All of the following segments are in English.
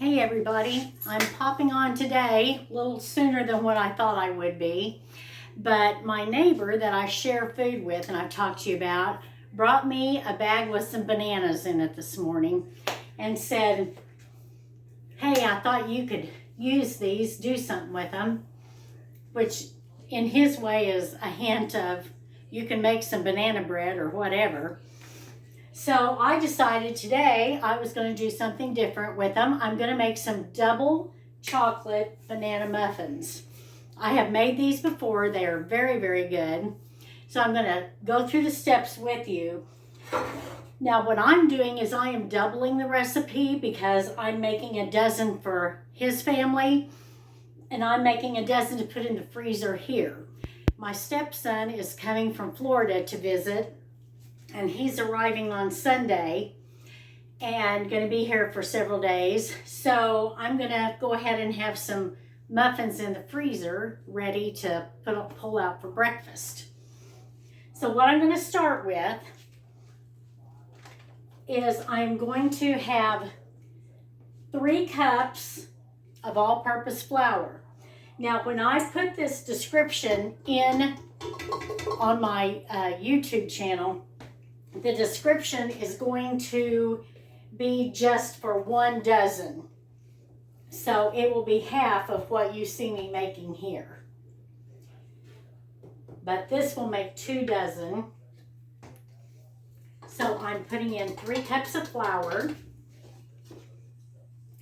Hey everybody, I'm popping on today a little sooner than what I thought I would be, but my neighbor that I share food with and I've talked to you about brought me a bag with some bananas in it this morning and said, hey, I thought you could use these, do something with them, which in his way is a hint of you can make some banana bread or whatever. So I decided today I was going to do something different with them. I'm going to make some double chocolate banana muffins. I have made these before. They are very, very good. So I'm going to go through the steps with you. Now what I'm doing is I am doubling the recipe because I'm making a dozen for his family and I'm making a dozen to put in the freezer here. My stepson is coming from Florida to visit, and he's arriving on Sunday and going to be here for several days. So I'm going to go ahead and have some muffins in the freezer ready to pull out for breakfast. So what I'm going to start with is I'm going to have 3 cups of all-purpose flour. Now when I put this description in on my YouTube channel, the description is going to be just for 1 dozen. So it will be half of what you see me making here. But this will make 2 dozen. So I'm putting in 3 cups of flour.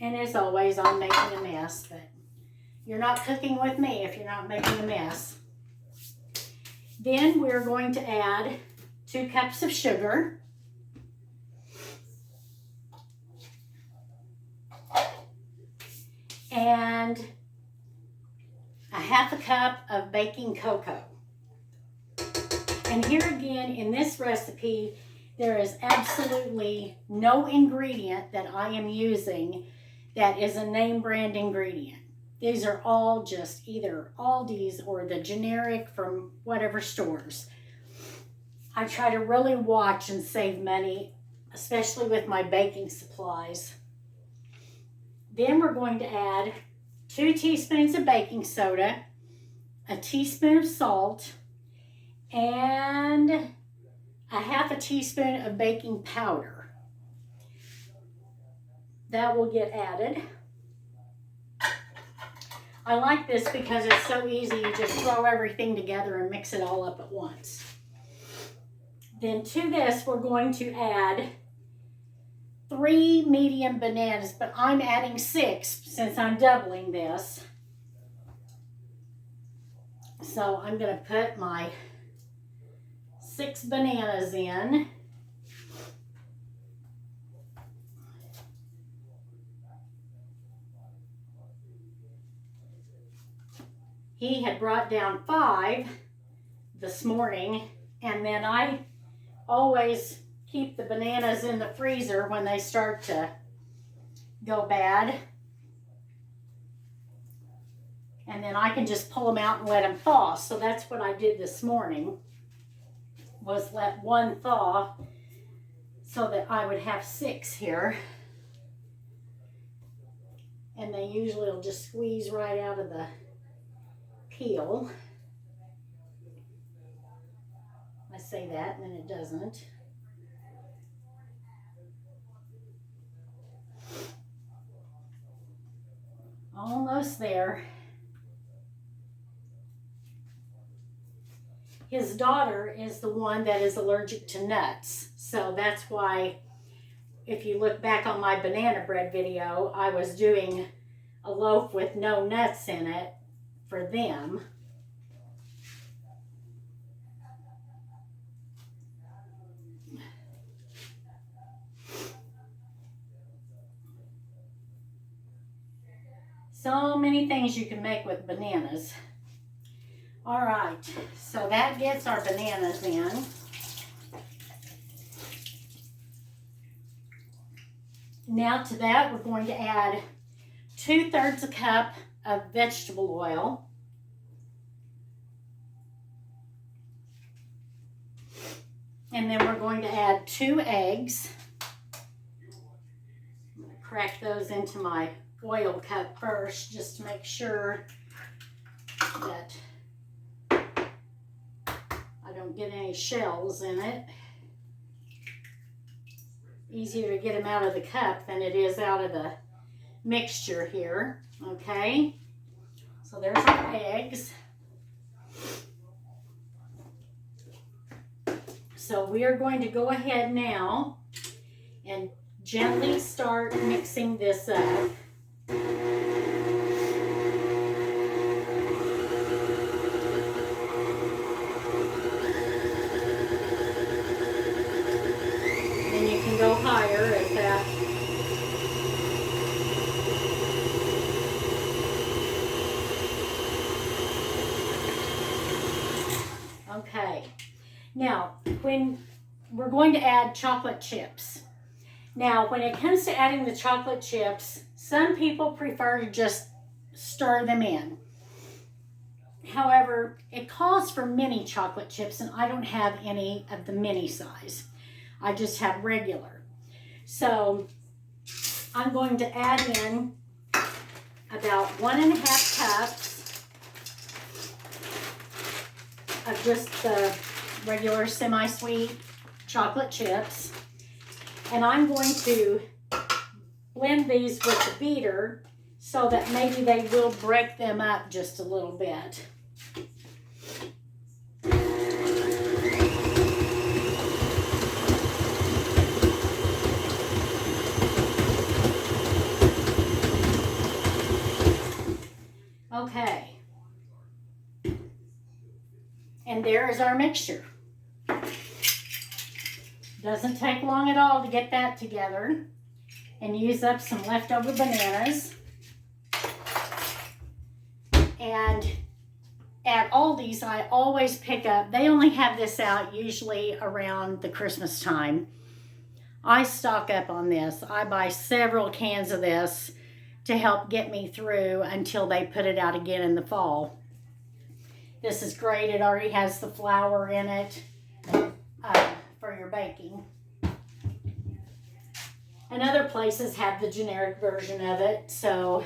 And as always, I'm making a mess, but you're not cooking with me if you're not making a mess. Then we're going to add 2 cups of sugar. And a half a cup of baking cocoa. And here again, in this recipe, there is absolutely no ingredient that I am using that is a name brand ingredient. These are all just either Aldi's or the generic from whatever stores. I try to really watch and save money, especially with my baking supplies. Then we're going to add 2 teaspoons of baking soda, a teaspoon of salt, and a half a teaspoon of baking powder. That will get added. I like this because it's so easy. You just throw everything together and mix it all up at once. Then to this, we're going to add 3 medium bananas, but I'm adding 6 since I'm doubling this. So I'm going to put my 6 bananas in. He had brought down 5 this morning, and then I always keep the bananas in the freezer when they start to go bad. And then I can just pull them out and let them thaw. So that's what I did this morning, was let 1 thaw so that I would have 6 here. And they usually will just squeeze right out of the peel. I say that and then it doesn't. Almost there. His daughter is the one that is allergic to nuts. So that's why, if you look back on my banana bread video, I was doing a loaf with no nuts in it for them. So many things you can make with bananas. All right, so that gets our bananas in. Now to that, we're going to add 2/3 a cup of vegetable oil. And then we're going to add 2 eggs. crack those into my oil cup first, just to make sure that I don't get any shells in it. Easier to get them out of the cup than it is out of the mixture here. Okay, so there's our eggs. So we are going to go ahead now and gently start mixing this up. Then you can go higher at that. Okay. Now, when we're going to add chocolate chips. Now, when it comes to adding the chocolate chips, some people prefer to just stir them in. However, it calls for mini chocolate chips, and I don't have any of the mini size. I just have regular. So, I'm going to add in about 1.5 cups of just the regular semi-sweet chocolate chips, and I'm going to blend these with the beater so that maybe they will break them up just a little bit. Okay, and there is our mixture. Doesn't take long at all to get that together, and use up some leftover bananas. And at Aldi's, I always pick up, they only have this out usually around the Christmas time. I stock up on this. I buy several cans of this to help get me through until they put it out again in the fall. This is great. It already has the flour in it for your baking. And other places have the generic version of it, so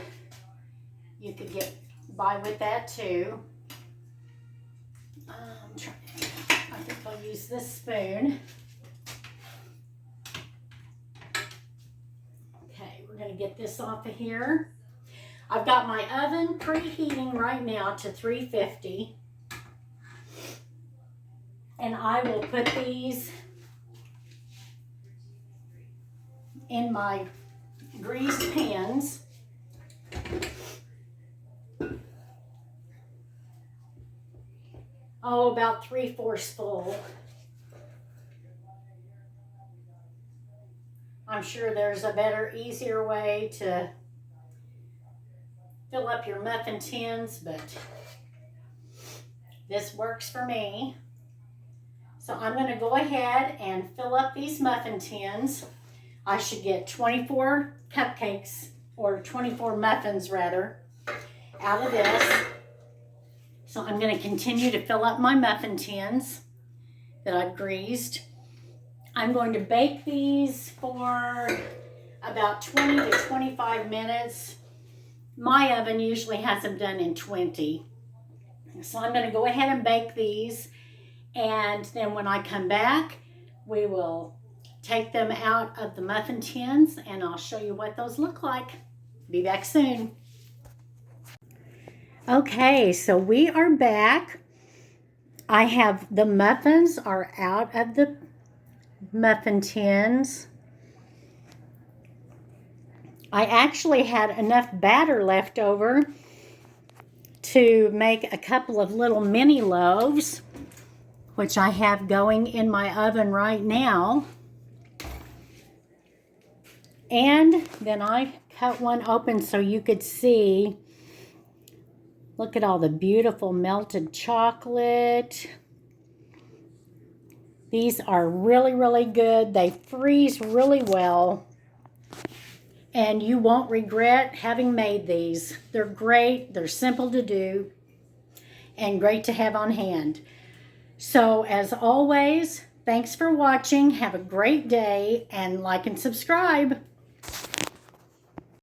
you could get by with that too. I think I'll use this spoon. Okay, we're going to get this off of here. I've got my oven preheating right now to 350. And I will put these in my greased pans. Oh, about 3/4 full. I'm sure there's a better, easier way to fill up your muffin tins, but this works for me. So I'm going to go ahead and fill up these muffin tins. I should get 24 cupcakes, or 24 muffins rather, out of this. So I'm going to continue to fill up my muffin tins that I've greased. I'm going to bake these for about 20 to 25 minutes. My oven usually has them done in 20. So I'm going to go ahead and bake these. And then when I come back, we will take them out of the muffin tins and I'll show you what those look like. Be back soon. Okay, so we are back. I have the muffins are out of the muffin tins. I actually had enough batter left over to make a couple of little mini loaves, which I have going in my oven right now. And then I cut one open so you could see. Look at all the beautiful melted chocolate. These are really, really good. They freeze really well. And you won't regret having made these. They're great. They're simple to do. And great to have on hand. So, as always, thanks for watching. Have a great day. And like and subscribe.